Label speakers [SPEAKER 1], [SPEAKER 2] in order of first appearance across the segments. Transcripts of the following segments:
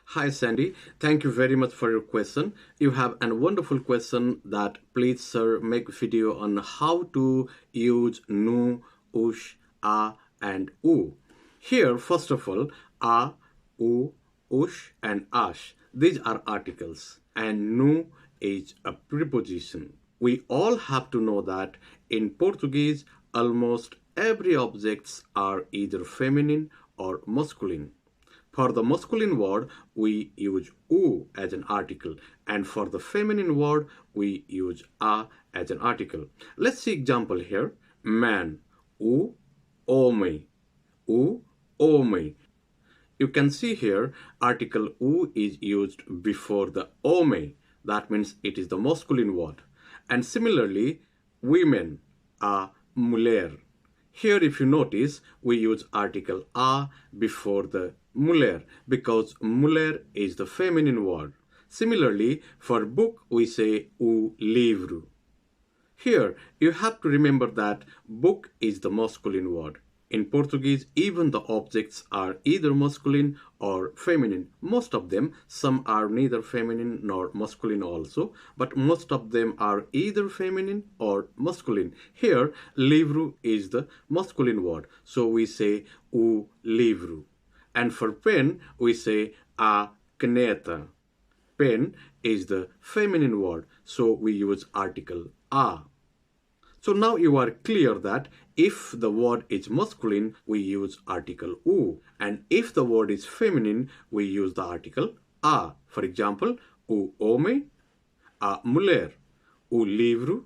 [SPEAKER 1] Hi Sandy, thank you very much for your question. You have a wonderful question that please sir make video on how to use nu, ush, a and u. Here first of all, a, u, ush and ash. These are articles and nu is a preposition. We all have to know that in Portuguese almost every objects are either feminine or masculine. For the masculine word, we use u as an article, and for the feminine word, we use a as an article. Let's see example here. Man, u, homem, u, homem. You can see here, article u is used before the homem. That means it is the masculine word. And similarly, women, a mulher. Here, if you notice, we use article a before the mulher because mulher is the feminine word. Similarly, for book, we say o livro. Here, you have to remember that book is the masculine word. In Portuguese, even the objects are either masculine or feminine. Most of them, some are neither feminine nor masculine also, but most of them are either feminine or masculine. Here, livro is the masculine word, so we say o livro. And for pen, we say a caneta. Pen is the feminine word, so we use article a. So now you are clear that if the word is masculine, we use article u. And if the word is feminine, we use the article a. For example, o homem, a mulher, o livro,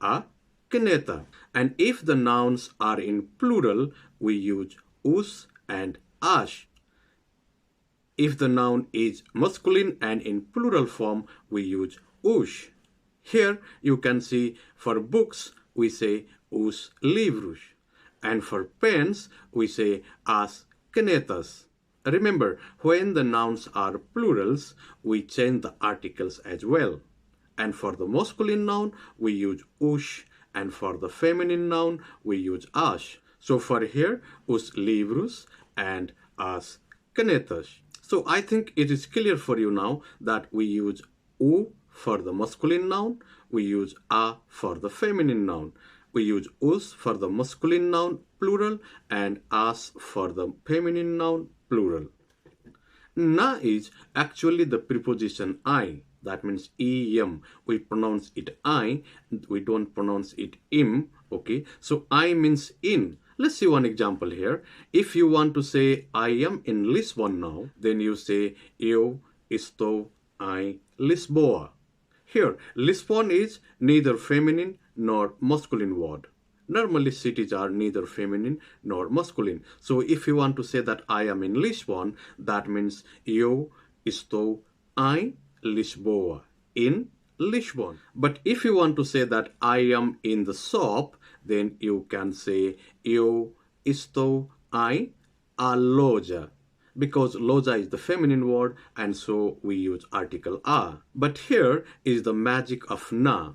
[SPEAKER 1] a caneta. And if the nouns are in plural, we use us and as. If the noun is masculine and in plural form, we use us. Here you can see for books, we say os livros. And for pens, we say as canetas. Remember, when the nouns are plurals, we change the articles as well. And for the masculine noun, we use us. And for the feminine noun, we use as. So for here, os livros and as canetas. So I think it is clear for you now that we use u for the masculine noun, we use a for the feminine noun. We use us for the masculine noun, plural, and as for the feminine noun, plural. Na is actually the preposition I. That means em. We pronounce it I. We don't pronounce it im. Okay. So I means in. Let's see one example here. If you want to say I am in Lisbon now, then you say eu estou em Lisboa. Here, Lisbon is neither feminine nor masculine word. Normally, cities are neither feminine nor masculine. So if you want to say that I am in Lisbon, that means eu estou em Lisboa, in Lisbon. But if you want to say that I am in the shop, then you can say eu estou em a loja, because loja is the feminine word and so we use article a. But here is the magic of na.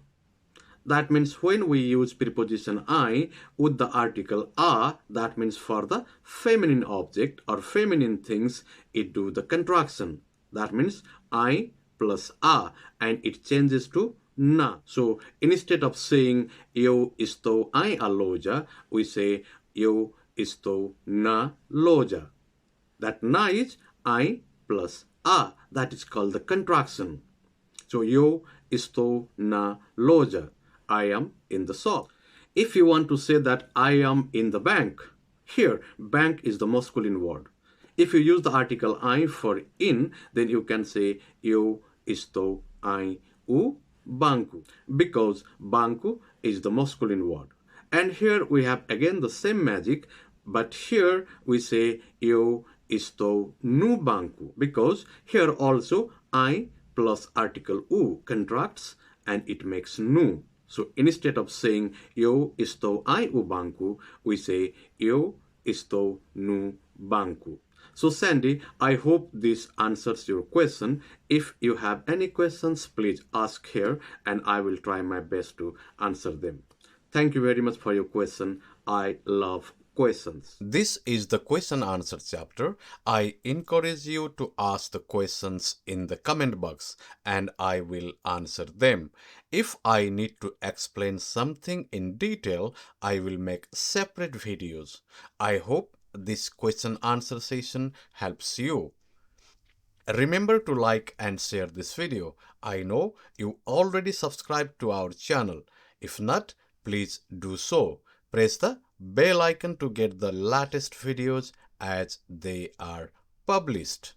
[SPEAKER 1] That means when we use preposition I with the article a, that means for the feminine object or feminine things, it do the contraction. That means I plus a and it changes to na. So instead of saying eu estou em a loja, we say eu estou na loja. That na is I plus a. That is called the contraction. So eu estou na loja. I am in the shop. If you want to say that I am in the bank, here bank is the masculine word. If you use the article I for in, then you can say eu estou em o banco, because banco is the masculine word. And here we have again the same magic, but here we say eu estou no banco, because here also I plus article u contracts and it makes nu. So instead of saying eu estou em o banco, we say eu estou no banco. So Sandy, I hope this answers your question. If you have any questions, please ask here and I will try my best to answer them. Thank you very much for your question. I love questions.
[SPEAKER 2] This is the question answer chapter. I encourage you to ask the questions in the comment box and I will answer them. If I need to explain something in detail, I will make separate videos. I hope this question answer session helps you. Remember to like and share this video. I know you already subscribed to our channel. If not, please do so. Press the bell icon to get the latest videos as they are published.